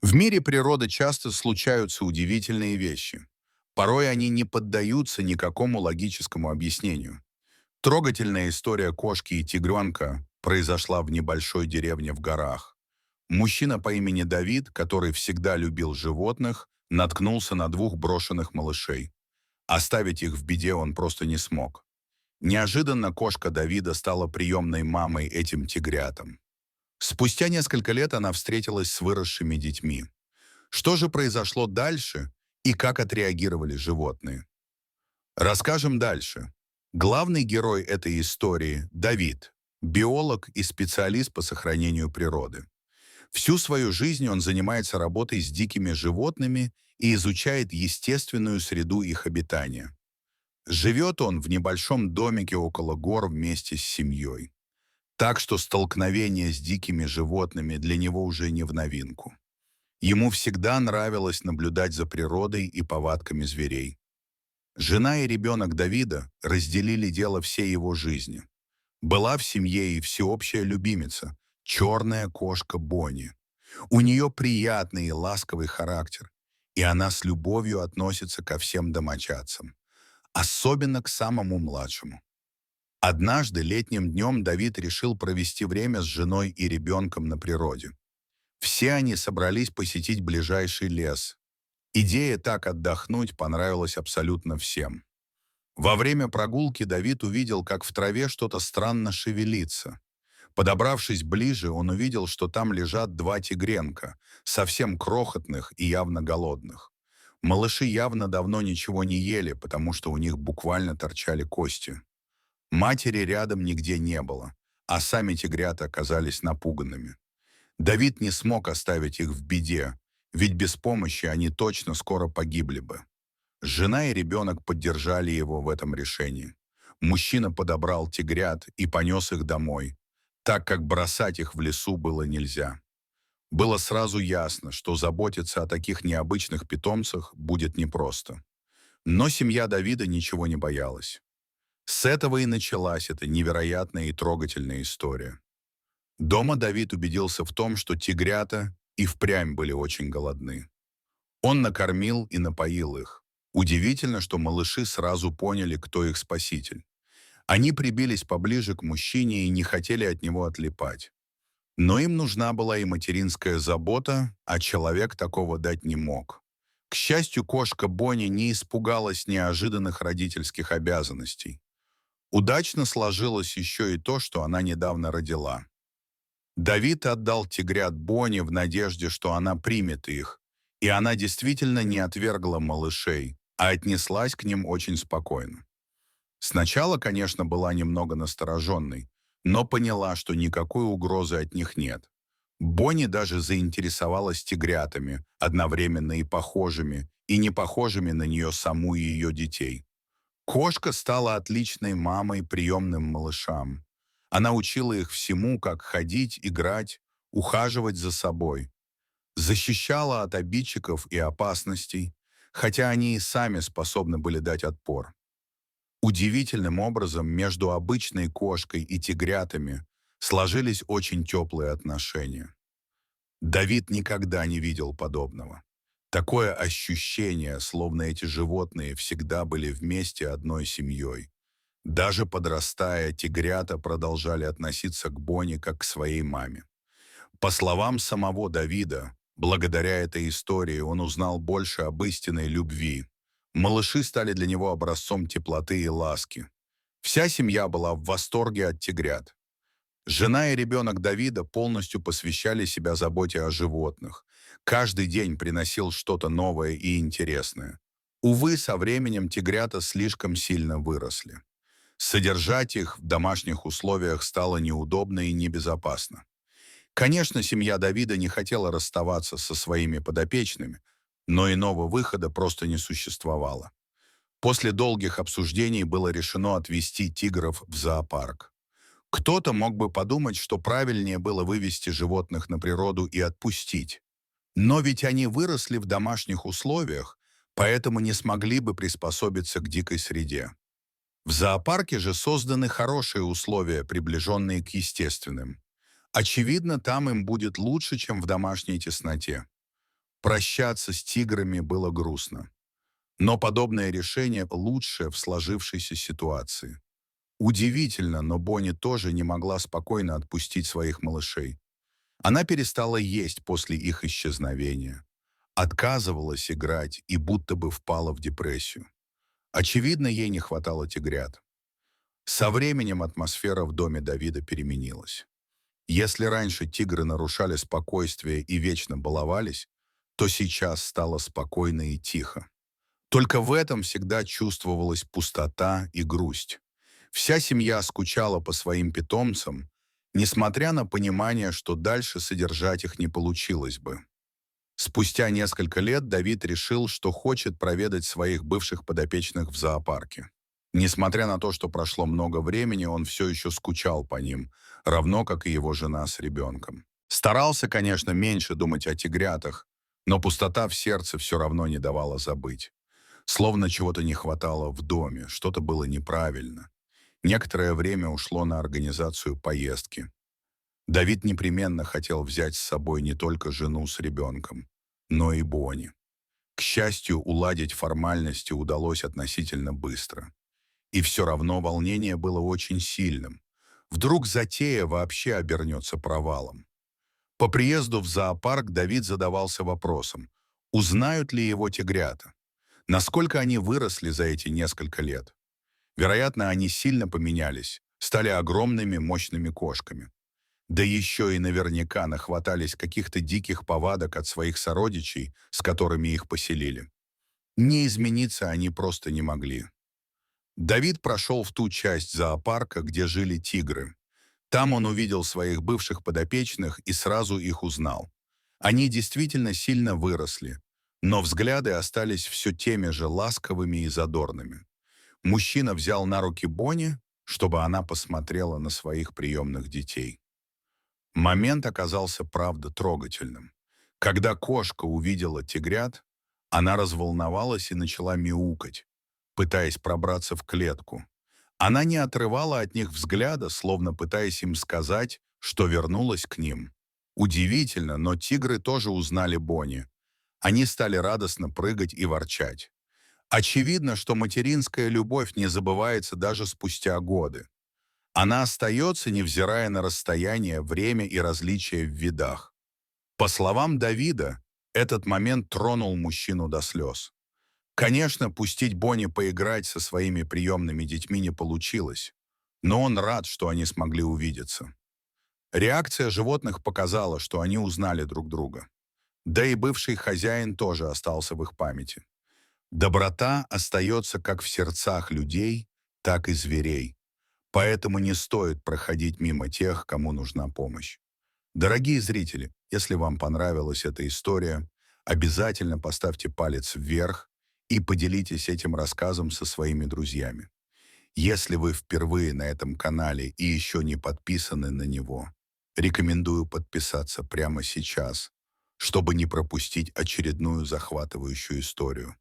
В мире природы часто случаются удивительные вещи. Порой они не поддаются никакому логическому объяснению. Трогательная история кошки и тигренка произошла в небольшой деревне в горах. Мужчина по имени Давид, который всегда любил животных, наткнулся на двух брошенных малышей. Оставить их в беде он просто не смог. Неожиданно кошка Давида стала приемной мамой этим тигрятам. Спустя несколько лет она встретилась с выросшими детьми. Что же произошло дальше и как отреагировали животные? Расскажем дальше. Главный герой этой истории – Давид, биолог и специалист по сохранению природы. Всю свою жизнь он занимается работой с дикими животными и изучает естественную среду их обитания. Живет он в небольшом домике около гор вместе с семьей. Так что столкновение с дикими животными для него уже не в новинку. Ему всегда нравилось наблюдать за природой и повадками зверей. Жена и ребенок Давида разделили дело всей его жизни. Была в семье и всеобщая любимица – черная кошка Бонни. У нее приятный и ласковый характер, и она с любовью относится ко всем домочадцам, особенно к самому младшему. Однажды летним днем Давид решил провести время с женой и ребенком на природе. Все они собрались посетить ближайший лес. Идея так отдохнуть понравилась абсолютно всем. Во время прогулки Давид увидел, как в траве что-то странно шевелится. Подобравшись ближе, он увидел, что там лежат два тигренка, совсем крохотных и явно голодных. Малыши явно давно ничего не ели, потому что у них буквально торчали кости. Матери рядом нигде не было, а сами тигрята оказались напуганными. Давид не смог оставить их в беде, ведь без помощи они точно скоро погибли бы. Жена и ребенок поддержали его в этом решении. Мужчина подобрал тигрят и понес их домой, так как бросать их в лесу было нельзя. Было сразу ясно, что заботиться о таких необычных питомцах будет непросто. Но семья Давида ничего не боялась. С этого и началась эта невероятная и трогательная история. Дома Давид убедился в том, что тигрята и впрямь были очень голодны. Он накормил и напоил их. Удивительно, что малыши сразу поняли, кто их спаситель. Они прибились поближе к мужчине и не хотели от него отлипать. Но им нужна была и материнская забота, а человек такого дать не мог. К счастью, кошка Бонни не испугалась неожиданных родительских обязанностей. Удачно сложилось еще и то, что она недавно родила. Давид отдал тигрят Бонни в надежде, что она примет их, и она действительно не отвергла малышей, а отнеслась к ним очень спокойно. Сначала, конечно, была немного настороженной, но поняла, что никакой угрозы от них нет. Бонни даже заинтересовалась тигрятами, одновременно и не похожими на нее саму и ее детей. Кошка стала отличной мамой приемным малышам. Она учила их всему, как ходить, играть, ухаживать за собой. Защищала от обидчиков и опасностей, хотя они и сами способны были дать отпор. Удивительным образом между обычной кошкой и тигрятами сложились очень теплые отношения. Давид никогда не видел подобного. Такое ощущение, словно эти животные всегда были вместе одной семьей. Даже подрастая, тигрята продолжали относиться к Бонни как к своей маме. По словам самого Давида, благодаря этой истории он узнал больше об истинной любви. Малыши стали для него образцом теплоты и ласки. Вся семья была в восторге от тигрят. Жена и ребенок Давида полностью посвящали себя заботе о животных. Каждый день приносил что-то новое и интересное. Увы, со временем тигрята слишком сильно выросли. Содержать их в домашних условиях стало неудобно и небезопасно. Конечно, семья Давида не хотела расставаться со своими подопечными, но иного выхода просто не существовало. После долгих обсуждений было решено отвезти тигров в зоопарк. Кто-то мог бы подумать, что правильнее было вывести животных на природу и отпустить. Но ведь они выросли в домашних условиях, поэтому не смогли бы приспособиться к дикой среде. В зоопарке же созданы хорошие условия, приближенные к естественным. Очевидно, там им будет лучше, чем в домашней тесноте. Прощаться с тиграми было грустно. Но подобное решение лучшее в сложившейся ситуации. Удивительно, но Бонни тоже не могла спокойно отпустить своих малышей. Она перестала есть после их исчезновения, отказывалась играть и будто бы впала в депрессию. Очевидно, ей не хватало тигрят. Со временем атмосфера в доме Давида переменилась. Если раньше тигры нарушали спокойствие и вечно баловались, то сейчас стало спокойно и тихо. Только в этом всегда чувствовалась пустота и грусть. Вся семья скучала по своим питомцам, несмотря на понимание, что дальше содержать их не получилось бы. Спустя несколько лет Давид решил, что хочет проведать своих бывших подопечных в зоопарке. Несмотря на то, что прошло много времени, он все еще скучал по ним, равно как и его жена с ребенком. Старался, конечно, меньше думать о тигрятах, но пустота в сердце все равно не давала забыть. Словно чего-то не хватало в доме, что-то было неправильно. Некоторое время ушло на организацию поездки. Давид непременно хотел взять с собой не только жену с ребенком, но и Бонни. К счастью, уладить формальности удалось относительно быстро. И все равно волнение было очень сильным. Вдруг затея вообще обернется провалом. По приезду в зоопарк Давид задавался вопросом, узнают ли его тигрята, насколько они выросли за эти несколько лет. Вероятно, они сильно поменялись, стали огромными мощными кошками. Да еще и наверняка нахватались каких-то диких повадок от своих сородичей, с которыми их поселили. Не измениться они просто не могли. Давид прошел в ту часть зоопарка, где жили тигры. Там он увидел своих бывших подопечных и сразу их узнал. Они действительно сильно выросли, но взгляды остались все теми же ласковыми и задорными. Мужчина взял на руки Бонни, чтобы она посмотрела на своих приемных детей. Момент оказался, правда, трогательным. Когда кошка увидела тигрят, она разволновалась и начала мяукать, пытаясь пробраться в клетку. Она не отрывала от них взгляда, словно пытаясь им сказать, что вернулась к ним. Удивительно, но тигры тоже узнали Бонни. Они стали радостно прыгать и ворчать. Очевидно, что материнская любовь не забывается даже спустя годы. Она остается, невзирая на расстояние, время и различия в видах. По словам Давида, этот момент тронул мужчину до слез. Конечно, пустить Бонни поиграть со своими приемными детьми не получилось, но он рад, что они смогли увидеться. Реакция животных показала, что они узнали друг друга. Да и бывший хозяин тоже остался в их памяти. Доброта остается как в сердцах людей, так и зверей. Поэтому не стоит проходить мимо тех, кому нужна помощь. Дорогие зрители, если вам понравилась эта история, обязательно поставьте палец вверх и поделитесь этим рассказом со своими друзьями. Если вы впервые на этом канале и еще не подписаны на него, рекомендую подписаться прямо сейчас, чтобы не пропустить очередную захватывающую историю.